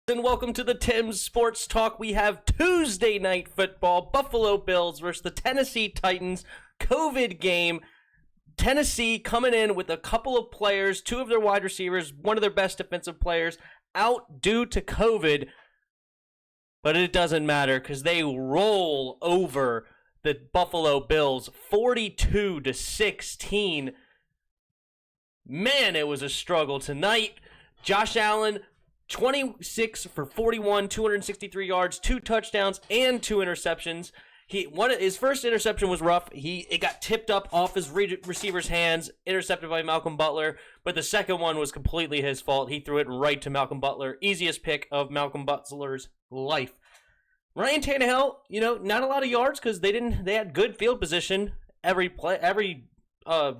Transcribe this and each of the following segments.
And welcome to the Tim's Sports Talk. We have Tuesday night football, Buffalo Bills versus the Tennessee Titans, COVID game. Tennessee coming in with a couple of players, two of their wide receivers, one of their best defensive players out due to COVID. But it doesn't matter because they roll over the Buffalo Bills 42-16. Man, it was a struggle tonight. Josh Allen, 26 for 41, 263 yards, 2 touchdowns, and 2 interceptions. His first interception was rough. It got tipped up off his receiver's hands, intercepted by Malcolm Butler. But the second one was completely his fault. He threw it right to Malcolm Butler. Easiest pick of Malcolm Butler's life. Ryan Tannehill, not a lot of yards because they had good field position every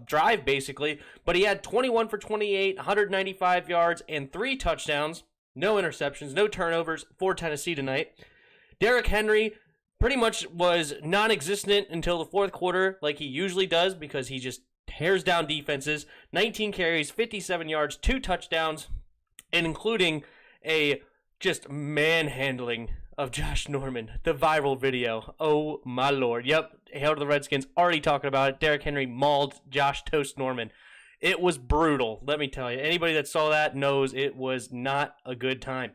drive basically. But he had 21 for 28, 195 yards, and 3 touchdowns. No interceptions, no turnovers for Tennessee tonight. Derrick Henry pretty much was non-existent until the fourth quarter, like he usually does, because he just tears down defenses. 19 carries, 57 yards, 2 touchdowns, and including a just manhandling of Josh Norman, the viral video. Oh my lord. Yep, Hail to the Redskins, already talking about it. Derrick Henry mauled Josh Toast Norman. It was brutal, let me tell you. Anybody that saw that knows it was not a good time.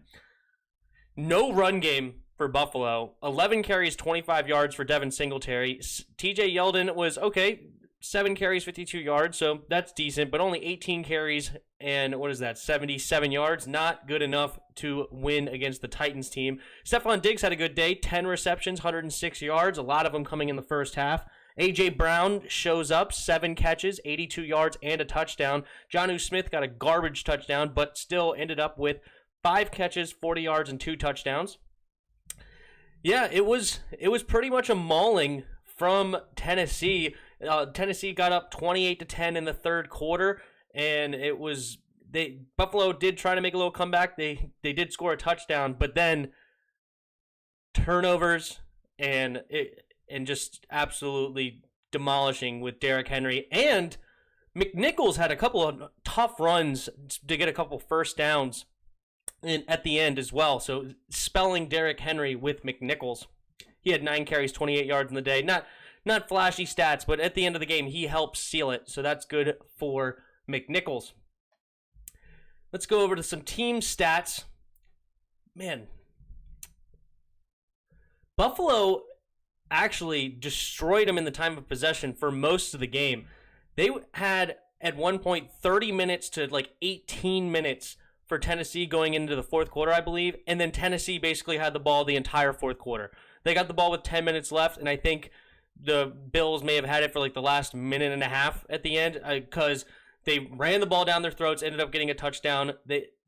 No run game for Buffalo. 11 carries, 25 yards for Devin Singletary. TJ Yeldon was okay. 7 carries, 52 yards, so that's decent, but only 18 carries and 77 yards. Not good enough to win against the Titans team. Stephon Diggs had a good day. 10 receptions, 106 yards, a lot of them coming in the first half. A.J. Brown shows up, 7 catches, 82 yards, and a touchdown. Jonnu Smith got a garbage touchdown, but still ended up with 5 catches, 40 yards, and 2 touchdowns. Yeah, it was pretty much a mauling from Tennessee. Tennessee got up 28-10 in the third quarter, and Buffalo did try to make a little comeback. They did score a touchdown, but then turnovers and just absolutely demolishing with Derrick Henry. And McNichols had a couple of tough runs to get a couple first downs at the end as well. So spelling Derrick Henry with McNichols. He had 9 carries, 28 yards in the day. Not flashy stats, but at the end of the game, he helped seal it. So that's good for McNichols. Let's go over to some team stats. Man, Buffalo actually destroyed them in the time of possession for most of the game. They had, at one point, 30 minutes to 18 minutes for Tennessee going into the fourth quarter, I believe. And then Tennessee basically had the ball the entire fourth quarter. They got the ball with 10 minutes left, and I think the Bills may have had it for the last minute and a half at the end because they ran the ball down their throats, ended up getting a touchdown.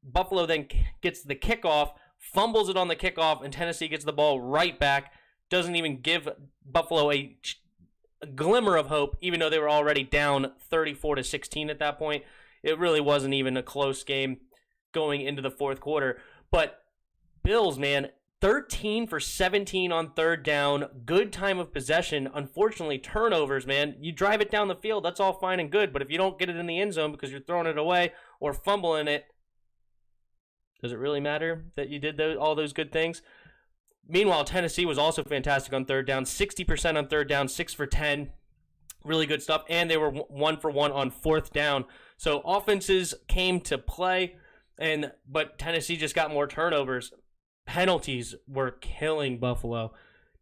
Buffalo then gets the kickoff, fumbles it on the kickoff, and Tennessee gets the ball right back. Doesn't even give Buffalo a glimmer of hope, even though they were already down 34-16 at that point. It really wasn't even a close game going into the fourth quarter. But Bills, man, 13 for 17 on third down. Good time of possession. Unfortunately, turnovers, man. You drive it down the field, that's all fine and good. But if you don't get it in the end zone because you're throwing it away or fumbling it, does it really matter that you did all those good things? Meanwhile, Tennessee was also fantastic on third down. 60% on third down, 6 for 10. Really good stuff. And they were 1 for 1 on fourth down. So offenses came to play, but Tennessee just got more turnovers. Penalties were killing Buffalo.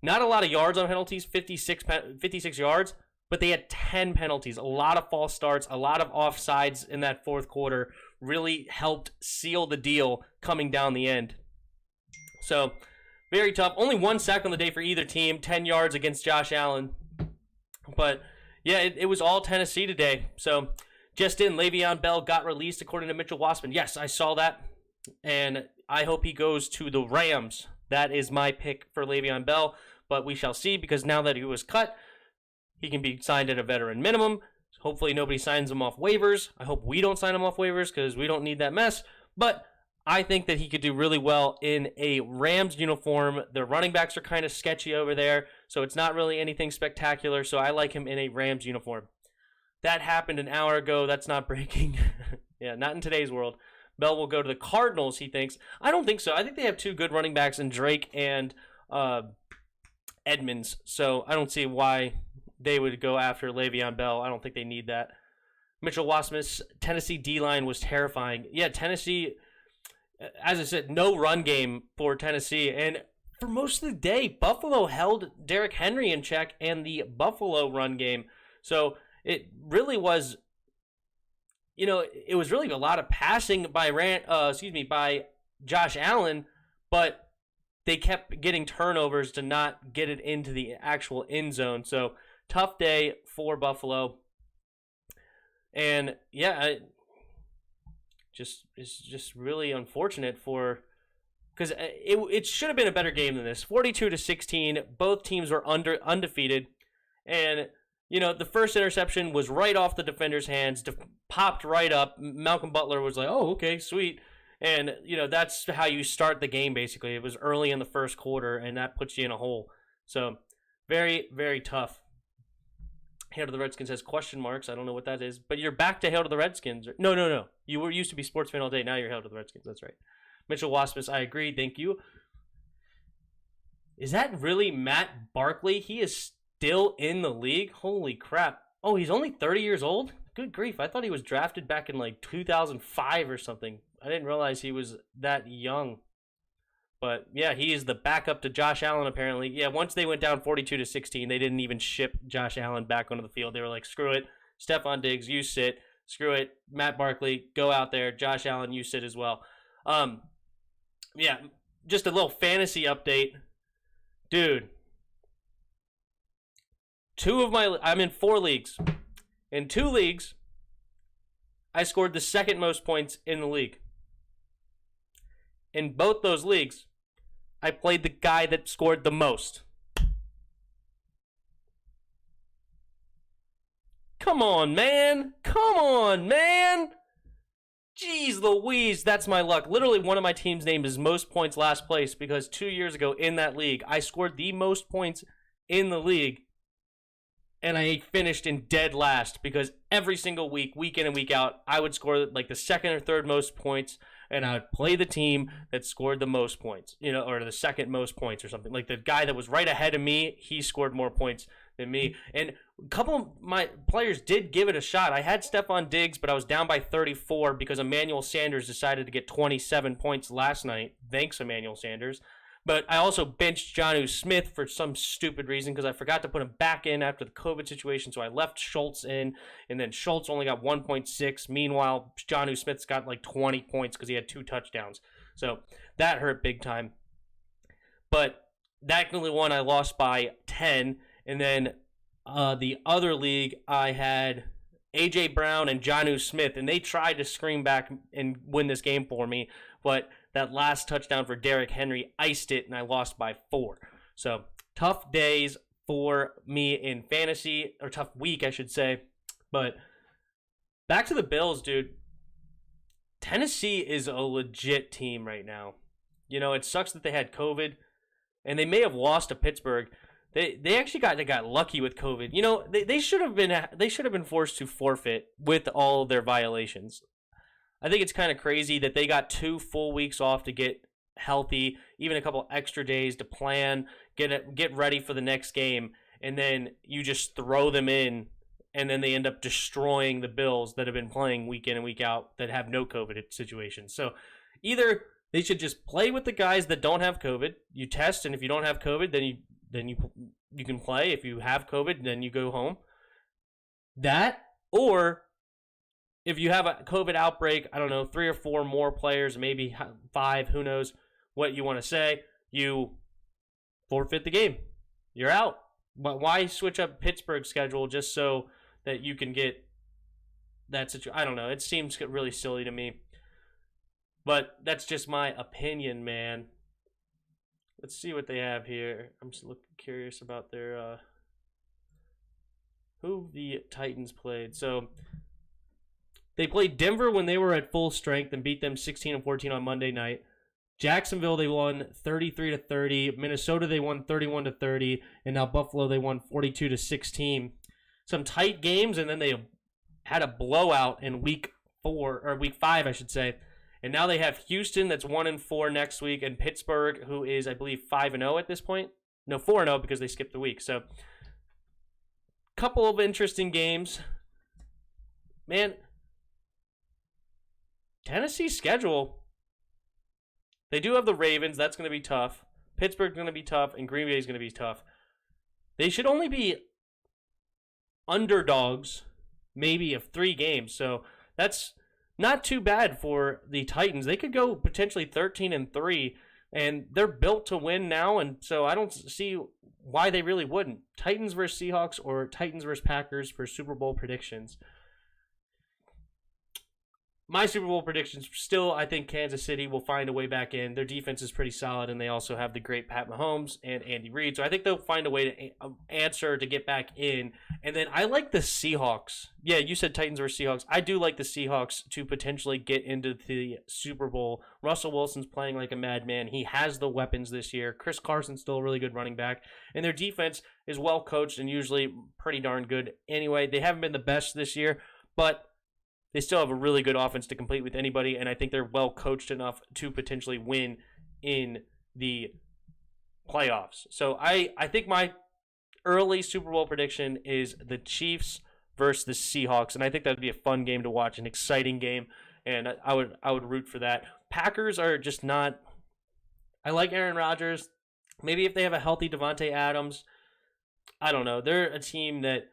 Not a lot of yards on penalties, 56 yards, but they had 10 penalties. A lot of false starts, a lot of offsides in that fourth quarter really helped seal the deal coming down the end. So, very tough. Only 1 sack on the day for either team, 10 yards against Josh Allen. But, yeah, it was all Tennessee today. So, just in, Le'Veon Bell got released according to Mitchell Wassman. Yes, I saw that, and I hope he goes to the Rams. That is my pick for Le'Veon Bell, but we shall see because now that he was cut, he can be signed at a veteran minimum. Hopefully nobody signs him off waivers. I hope we don't sign him off waivers because we don't need that mess, but I think that he could do really well in a Rams uniform. The running backs are kind of sketchy over there, so it's not really anything spectacular, so I like him in a Rams uniform. That happened an hour ago. That's not breaking. Yeah, not in today's world. Bell will go to the Cardinals, he thinks. I don't think so. I think they have 2 good running backs in Drake and Edmonds. So I don't see why they would go after Le'Veon Bell. I don't think they need that. Mitchell Wassmus, Tennessee D-line was terrifying. Yeah, Tennessee, as I said, no run game for Tennessee. And for most of the day, Buffalo held Derrick Henry in check and the Buffalo run game. So it really was, it was really a lot of passing by Josh Allen, but they kept getting turnovers to not get it into the actual end zone. So tough day for Buffalo. And yeah, it's just really unfortunate because it should have been a better game than this. 42-16, both teams were undefeated, and the first interception was right off the defender's hands, popped right up. Malcolm Butler was like, "Oh, okay, sweet," and that's how you start the game. Basically, it was early in the first quarter, and that puts you in a hole. So very, very tough. Hail to the Redskins has question marks. I don't know what that is, but you're back to Hail to the Redskins. No. You were used to be sports fan all day. Now you're Hail to the Redskins. That's right. Mitchell Wassmus, I agree. Thank you. Is that really Matt Barkley? He is still in the league? Holy crap. Oh, he's only 30 years old? Good grief. I thought he was drafted back in like 2005 or something. I didn't realize he was that young. But yeah, he is the backup to Josh Allen apparently. Yeah, once they went down 42-16, they didn't even ship Josh Allen back onto the field. They were like, screw it. Stephon Diggs, you sit. Screw it. Matt Barkley, go out there. Josh Allen, you sit as well. Yeah, just a little fantasy update. Dude. I'm in 4 leagues. In 2 leagues, I scored the second most points in the league. In both those leagues, I played the guy that scored the most. Come on, man. Jeez Louise, that's my luck. Literally, one of my team's name is most points last place because 2 years ago in that league, I scored the most points in the league, and I finished in dead last because every single week in and week out, I would score like the second or third most points, and I would play the team that scored the most points, or the second most points or something. Like the guy that was right ahead of me, he scored more points than me. And a couple of my players did give it a shot. I had Stephon Diggs, but I was down by 34 because Emmanuel Sanders decided to get 27 points last night. Thanks, Emmanuel Sanders. But I also benched Jonnu Smith for some stupid reason because I forgot to put him back in after the COVID situation. So I left Schultz in, and then Schultz only got 1.6. Meanwhile, Jonnu Smith's got like 20 points because he had 2 touchdowns. So that hurt big time. But that only one I lost by 10. And then the other league, I had A.J. Brown and Jonnu Smith, and they tried to scream back and win this game for me. But that last touchdown for Derrick Henry iced it, and I lost by 4. So tough days for me in fantasy, or tough week, I should say. But back to the Bills, dude. Tennessee is a legit team right now. It sucks that they had COVID, and they may have lost to Pittsburgh. They actually got lucky with COVID. They should have been forced to forfeit with all of their violations. I think it's kind of crazy that they got 2 full weeks off to get healthy, even a couple extra days to plan, get ready for the next game, and then you just throw them in, and then they end up destroying the Bills that have been playing week in and week out that have no COVID situations. So either they should just play with the guys that don't have COVID. You test, and if you don't have COVID, then you can play. If you have COVID, then you go home. That, or if you have a COVID outbreak, I don't know, 3 or 4 more players, maybe 5, who knows what you want to say, you forfeit the game. You're out. But why switch up Pittsburgh's schedule just so that you can get that situation? I don't know. It seems really silly to me. But that's just my opinion, man. Let's see what they have here. I'm just curious about their who the Titans played. So they played Denver when they were at full strength and beat them 16-14 on Monday night. Jacksonville, they won 33-30. Minnesota, they won 31-30. And now Buffalo, they won 42-16. Some tight games, and then they had a blowout in week 5, I should say. And now they have Houston, that's 1-4 next week, and Pittsburgh, who is, I believe, 5-0 at this point. No, 4-0 because they skipped the week. So, couple of interesting games. Man, Tennessee's schedule, they do have the Ravens. That's going to be tough. Pittsburgh's going to be tough, and Green Bay's going to be tough. They should only be underdogs, maybe, of 3 games. So that's not too bad for the Titans. They could go potentially 13-3, and they're built to win now, and so I don't see why they really wouldn't. Titans versus Seahawks or Titans versus Packers for Super Bowl predictions. My Super Bowl predictions, still, I think Kansas City will find a way back in. Their defense is pretty solid, and they also have the great Pat Mahomes and Andy Reid. So I think they'll find a way to answer to get back in. And then I like the Seahawks. Yeah, you said Titans versus Seahawks. I do like the Seahawks to potentially get into the Super Bowl. Russell Wilson's playing like a madman. He has the weapons this year. Chris Carson's still a really good running back. And their defense is well coached and usually pretty darn good anyway. They haven't been the best this year, but they still have a really good offense to compete with anybody, and I think they're well coached enough to potentially win in the playoffs. So I think my early Super Bowl prediction is the Chiefs versus the Seahawks, and I think that would be a fun game to watch, an exciting game, and I would root for that. Packers are just not. I like Aaron Rodgers. Maybe if they have a healthy Devontae Adams, I don't know. They're a team that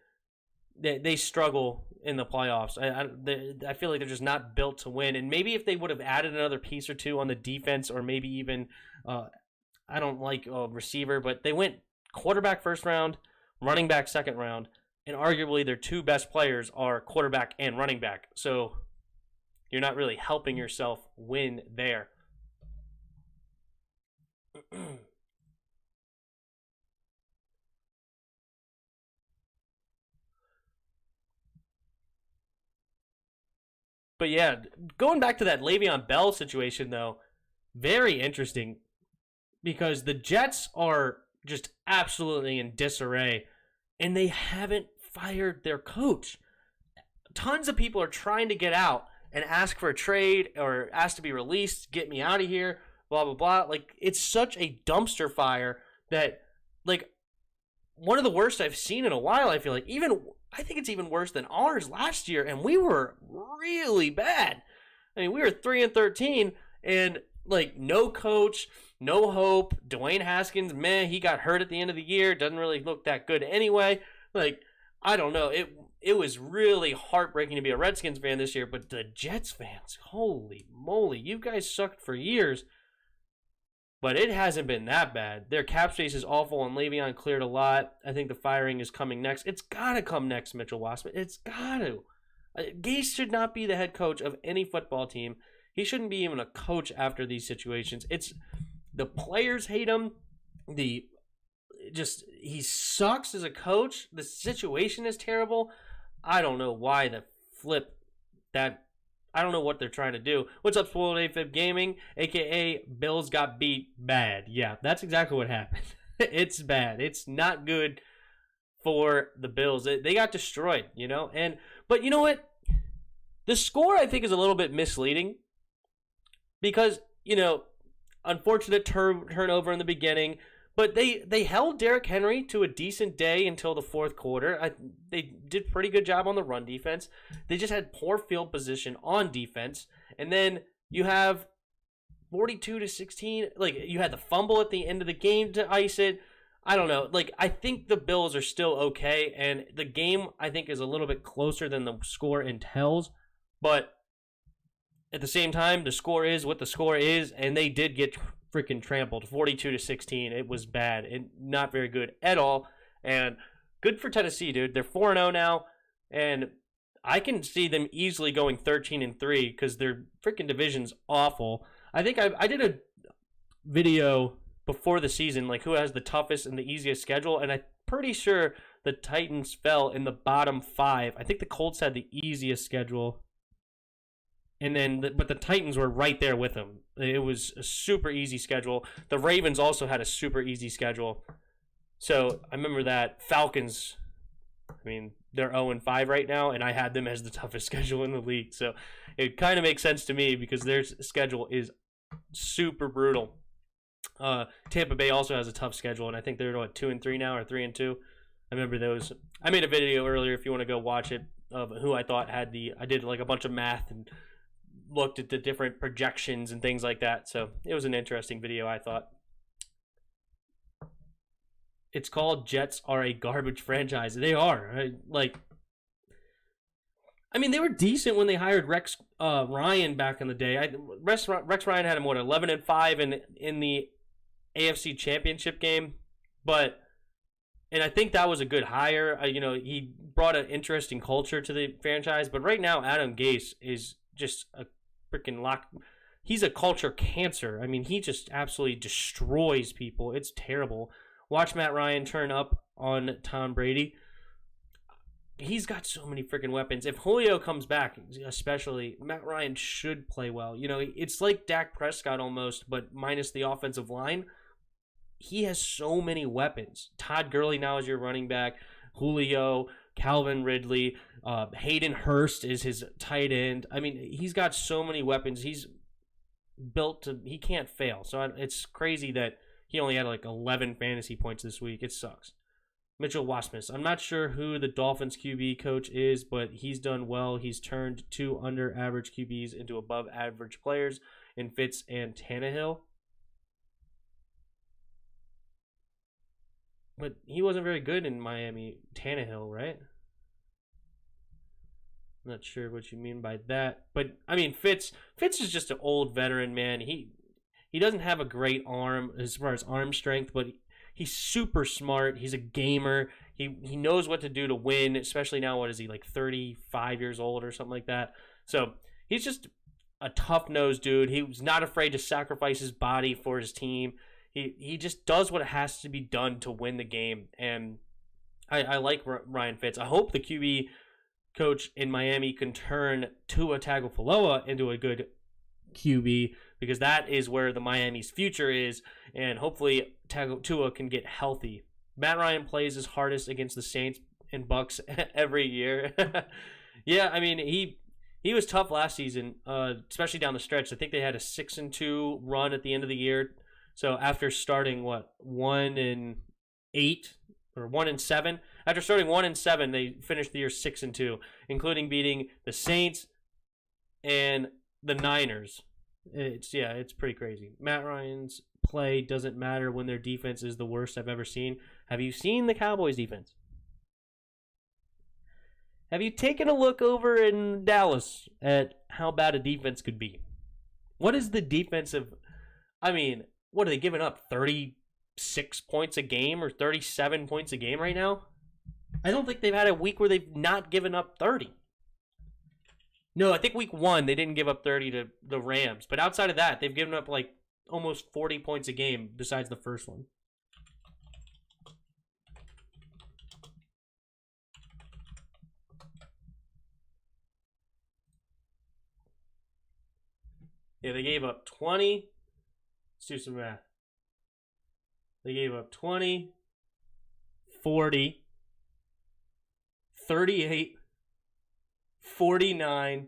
they struggle in the playoffs. I feel like they're just not built to win. And maybe if they would have added another piece or two on the defense, or maybe even, I don't like a receiver, but they went quarterback first round, running back second round, and arguably their 2 best players are quarterback and running back. So you're not really helping yourself win there. But yeah, going back to that Le'Veon Bell situation, though, very interesting because the Jets are just absolutely in disarray, and they haven't fired their coach. Tons of people are trying to get out and ask for a trade or ask to be released, get me out of here, blah, blah, blah. Like, it's such a dumpster fire that, like, one of the worst I've seen in a while, I feel like. I think it's even worse than ours last year, and we were really bad. I mean, we were 3-13, and, like, no coach, no hope. Dwayne Haskins, he got hurt at the end of the year. Doesn't really look that good anyway. Like, I don't know. It was really heartbreaking to be a Redskins fan this year, but the Jets fans, holy moly, you guys sucked for years. But it hasn't been that bad. Their cap space is awful, and Le'Veon cleared a lot. I think the firing is coming next. It's got to come next, Mitchell Wassman. It's got to. Gase should not be the head coach of any football team. He shouldn't be even a coach after these situations. It's the players hate him. He sucks as a coach. The situation is terrible. I don't know why the flip that. I don't know what they're trying to do. What's up, Spoiled AFib Gaming, a.k.a. Bills got beat bad. Yeah, that's exactly what happened. It's bad. It's not good for the Bills. They got destroyed, you know? But you know what? The score, I think, is a little bit misleading because, you know, unfortunate turnover in the beginning. But they held Derrick Henry to a decent day until the fourth quarter. They did a pretty good job on the run defense. They just had poor field position on defense. And then you have 42-16. Like, you had the fumble at the end of the game to ice it. I don't know. Like, I think the Bills are still okay. And the game, I think, is a little bit closer than the score entails. But at the same time, the score is what the score is. And they did get freaking trampled, 42-16. It was bad and not very good at all. And good for Tennessee, dude. They're 4-0 now, and I can see them easily going 13-3 because their freaking division's awful. I think I did a video before the season, like who has the toughest and the easiest schedule, and I'm pretty sure the Titans fell in the bottom 5. I think the Colts had the easiest schedule. And then, but the Titans were right there with them. It was a super easy schedule. The Ravens also had a super easy schedule. So I remember that. Falcons, I mean, they're 0-5 right now, and I had them as the toughest schedule in the league. So it kind of makes sense to me because their schedule is super brutal. Tampa Bay also has a tough schedule, and I think they're 2-3 now or 3-2. I remember those. I made a video earlier if you want to go watch it of who I thought had the. I did like a bunch of math and looked at the different projections and things like that. So it was an interesting video, I thought. It's called Jets Are a Garbage Franchise. They are. I mean, they were decent when they hired Rex Ryan back in the day. Rex Ryan had him, 11-5 in the AFC Championship game. And I think that was a good hire. He brought an interesting culture to the franchise. But right now, Adam Gase is just a freaking lock. He's a culture cancer. I mean, he just absolutely destroys people. It's terrible. Watch Matt Ryan turn up on Tom Brady. He's got so many freaking weapons. If Julio comes back, especially, Matt Ryan should play well. It's like Dak Prescott almost, but minus the offensive line. He has so many weapons. Todd Gurley now is your running back. Julio, Calvin Ridley, Hayden Hurst is his tight end. I mean, he's got so many weapons. He's built to. He can't fail. So it's crazy that he only had like 11 fantasy points this week. It sucks. Mitchell Wasmus. I'm not sure who the Dolphins QB coach is, but he's done well. He's turned 2 under-average QBs into above-average players in Fitz and Tannehill. But he wasn't very good in Miami. Tannehill, right? I'm not sure what you mean by that. But, I mean, Fitz is just an old veteran, man. He doesn't have a great arm as far as arm strength, but he's super smart. He's a gamer. He knows what to do to win, especially now, what is he, like 35 years old or something like that? So he's just a tough-nosed dude. He was not afraid to sacrifice his body for his team. He just does what has to be done to win the game. And I like Ryan Fitz. I hope the QB coach in Miami can turn Tua Tagovailoa into a good QB, because that is where the Miami's future is, and hopefully Tua can get healthy. Matt Ryan plays his hardest against the Saints and Bucks every year. Yeah, I mean, he was tough last season, especially down the stretch. I think they had a 6-2 run at the end of the year. So after starting 1-8 or 1-7, after starting 1-7, they finished the year 6-2, including beating the Saints and the Niners. It's pretty crazy. Matt Ryan's play doesn't matter when their defense is the worst I've ever seen. Have you seen the Cowboys defense? Have you taken a look over in Dallas at how bad a defense could be? What is the defensive... I mean, what are they giving up? 36 points a game or 37 points a game right now? I don't think they've had a week where they've not given up 30. No, I think week 1 they didn't give up 30 to the Rams. But outside of that, they've given up like almost 40 points a game besides the first one. Yeah, they gave up 20. Let's do some math. They gave up 20, 40, 38, 49,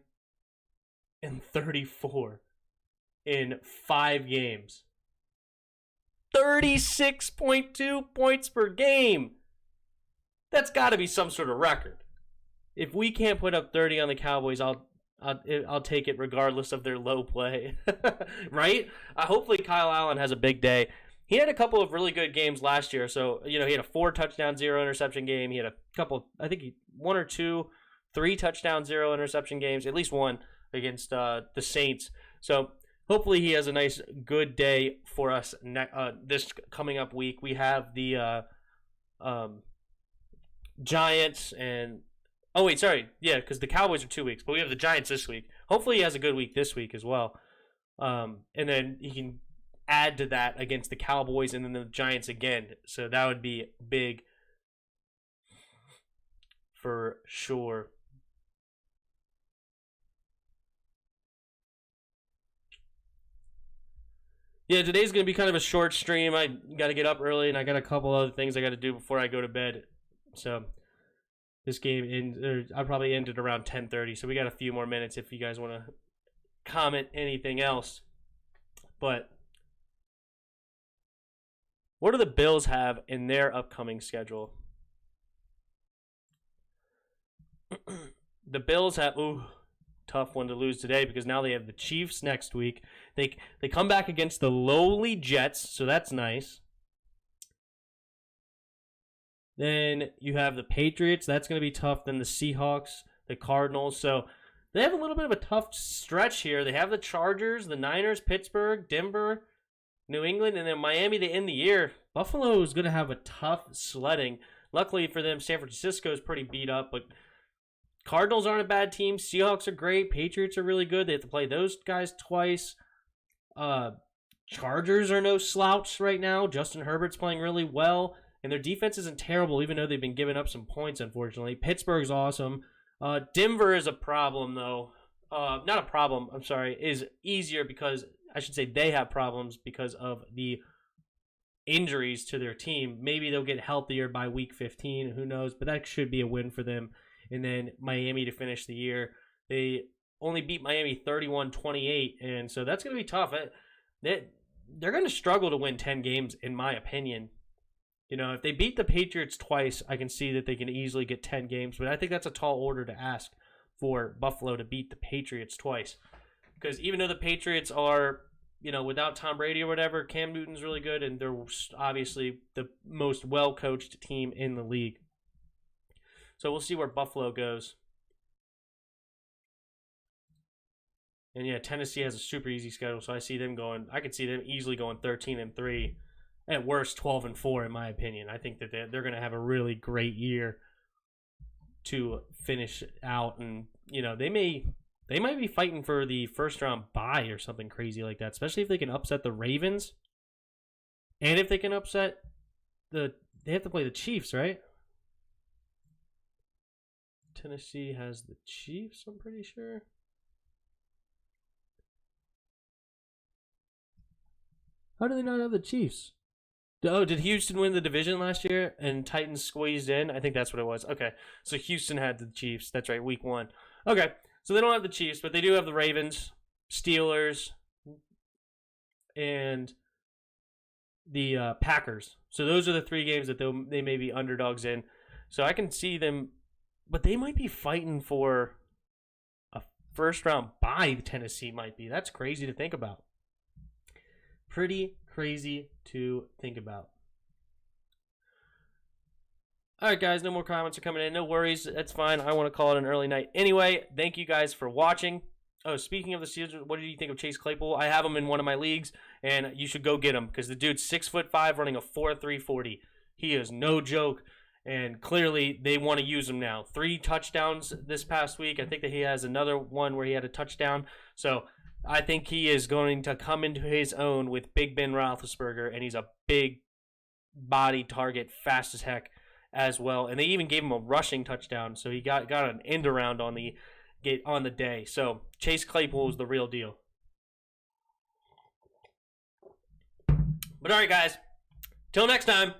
and 34 in 5 games. 36.2 points per game. That's got to be some sort of record. If we can't put up 30 on the Cowboys, I'll take it regardless of their low play. Right? Hopefully Kyle Allen has a big day. He had a couple of really good games last year. So, he had a 4 touchdown, 0 interception game. He had a couple, I think 1 or 2, 3 touchdown, 0 interception games, at least one against the Saints. So hopefully he has a nice, good day for us this coming up week. We have the Giants and... Oh, wait, sorry. Yeah, because the Cowboys are 2 weeks, but we have the Giants this week. Hopefully he has a good week this week as well. And then he can add to that against the Cowboys and then the Giants again. So that would be big for sure. Yeah, today's going to be kind of a short stream. I got to get up early, and I got a couple other things I got to do before I go to bed. So... This game, I probably ended around 10:30, so we got a few more minutes if you guys want to comment anything else. But what do the Bills have in their upcoming schedule? The Bills have tough one to lose today because now they have the Chiefs next week. They come back against the lowly Jets, so that's nice. Then you have the Patriots. That's going to be tough. Then the Seahawks, the Cardinals. So they have a little bit of a tough stretch here. They have the Chargers, the Niners, Pittsburgh, Denver, New England, and then Miami to end the year. Buffalo is going to have a tough sledding. Luckily for them, San Francisco is pretty beat up, but Cardinals aren't a bad team. Seahawks are great. Patriots are really good. They have to play those guys twice. Chargers are no slouch right now. Justin Herbert's playing really well. And their defense isn't terrible, even though they've been giving up some points, unfortunately. Pittsburgh's awesome. Denver is a problem, though. Not a problem, I'm sorry. Is easier because, I should say they have problems because of the injuries to their team. Maybe they'll get healthier by week 15. Who knows? But that should be a win for them. And then Miami to finish the year. They only beat Miami 31-28, and so that's going to be tough. They're going to struggle to win 10 games, in my opinion. You know, if they beat the Patriots twice, I can see that they can easily get 10 games, but I think that's a tall order to ask for Buffalo to beat the Patriots twice. Because even though the Patriots are, you know, without Tom Brady or whatever, Cam Newton's really good, and they're obviously the most well-coached team in the league. So we'll see where Buffalo goes. And yeah, Tennessee has a super easy schedule, so I could see them easily going 13-3. At worst, 12-4, in my opinion. I think that they're going to have a really great year to finish out, and you know they might be fighting for the first round bye or something crazy like that. Especially if they can upset the Ravens, and if they can upset they have to play the Chiefs, right? Tennessee has the Chiefs, I'm pretty sure. How do they not have the Chiefs? Oh, did Houston win the division last year and Titans squeezed in? I think that's what it was. Okay, so Houston had the Chiefs. That's right, week 1. Okay, so they don't have the Chiefs, but they do have the Ravens, Steelers, and the Packers. So those are the 3 games that they may be underdogs in. So I can see them, but they might be fighting for a first-round bye, Tennessee might be. That's crazy to think about. Pretty crazy to think about. All right, guys, no more comments are coming in. No worries. That's fine. I want to call it an early night. Anyway, thank you guys for watching. Oh, speaking of the Steelers, what did you think of Chase Claypool? I have him in one of my leagues, and you should go get him because the dude's 6'5", running a 4.3 40. He is no joke, and clearly they want to use him now. 3 touchdowns this past week. I think that he has another one where he had a touchdown. So I think he is going to come into his own with Big Ben Roethlisberger, and he's a big body target, fast as heck as well. And they even gave him a rushing touchdown, so he got an end around on the day. So Chase Claypool is the real deal. But all right, guys, till next time.